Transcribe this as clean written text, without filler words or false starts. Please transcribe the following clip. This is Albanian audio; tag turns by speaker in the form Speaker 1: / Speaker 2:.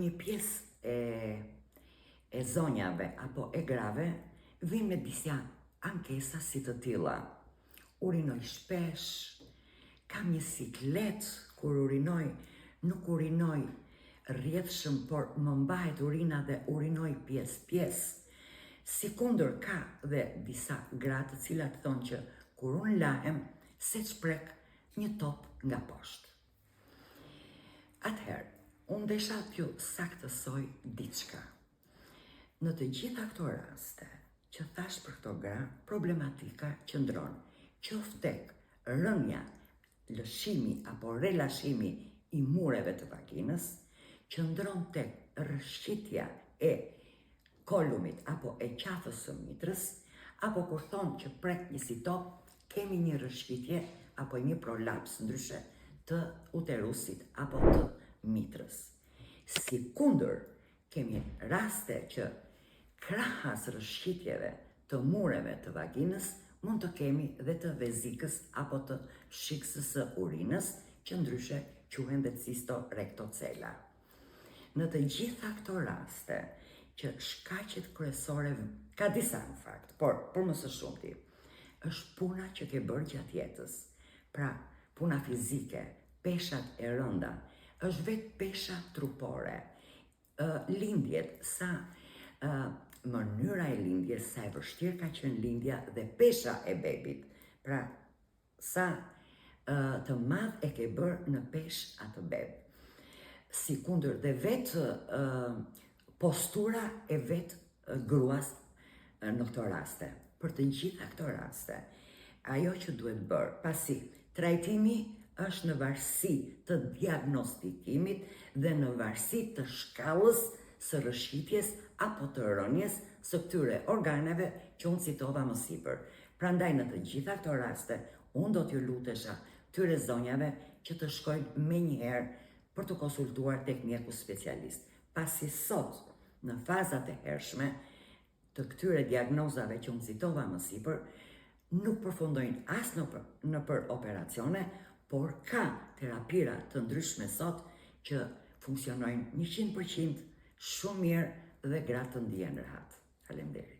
Speaker 1: Një pjesë e zonjave apo e grave vin me disa ankesa si të tilla. Urinoj shpesh, kam një siklet, kur urinoj, nuk urinoj rrjedhshëm, por më mbahet urina dhe urinoj pjesë. Sikundër ka dhe disa gra të cilat thonë që kur unë lahem, se shprek një top nga poshtë. Atëherë, unë desha t'ju saktësoj diçka. Në të gjitha këto raste që thash për këto gra, problematika qëndron qoftë tek rënja, lëshimi apo relashimi i mureve të vaginës, qëndron tek rrëshqitja e kolumit apo e qafës së mitrës, apo kur thonë që prek një si top, kemi një rrëshqitje apo një prolaps ndryshe të uterusit apo të mitrës. Sikundër, kemi raste që krahas rrëshqitjeve të mureve të vaginës mund të kemi dhe të vezikës apo të shikësës së urinës, që ndryshe quhen dhe cistorektocela. Në të gjitha këto raste që shkaqet kryesore, ka disa në fakt, por për më së shumti, është puna që ke bërë gjatë jetës. Pra, puna fizike, peshat e rënda, është vetë pesha trupore. Lindjet, sa mënyra e lindjes, sa e vështirë ka qenë lindja dhe pesha e bebit. Pra, sa të madh e ke bërë në pesh atë beb. Sikundër dhe vetë postura e vetë gruas në këto raste. Për të gjitha këto raste, ajo që duhet bërë, pasi trajtimi është në varësi të diagnostikimit dhe në varësi të shkallës së rrëshqitjes apo të rënjes së këtyre organeve që unë citova më sipër. Prandaj në të gjitha këto raste, unë do t'ju lutesha këtyre zonjave që të shkojnë menjëherë për të konsultuar tek mjeku specialist. Pasi sot, në fazat e hershme të këtyre diagnozave që unë citova më sipër, nuk përfundojnë as në për operacione, por ka terapira të ndryshme sot që funksionojnë 100% shumë mirë dhe gratë të ndihen rehat. Faleminderit.